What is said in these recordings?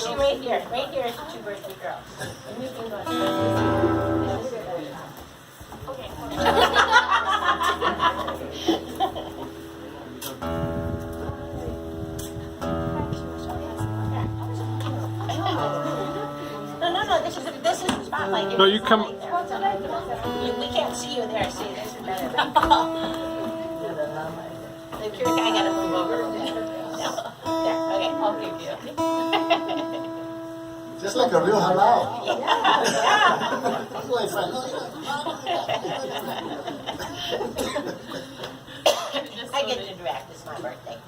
Actually, right here is the two birthday girls. And you can go. No, this is the spotlight. No, you come. We can't see you there, see, this is better. I gotta move over. There, okay, I'll give you. Just like a real halal. Yeah. Like I get to direct, it's my birthday.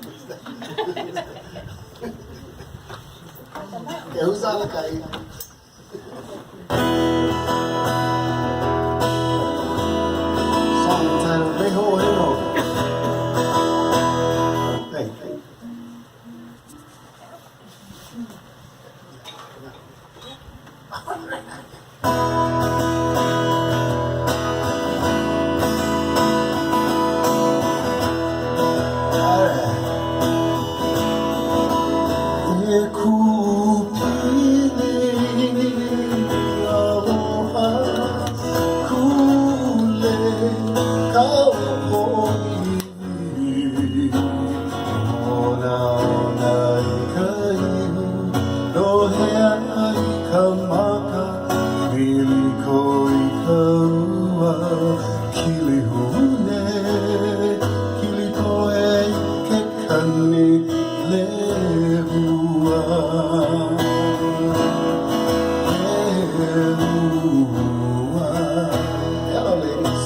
Okay, who's on the guy? Song title, Big Hole Hero. Hey. Hello, ladies.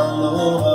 Aloha,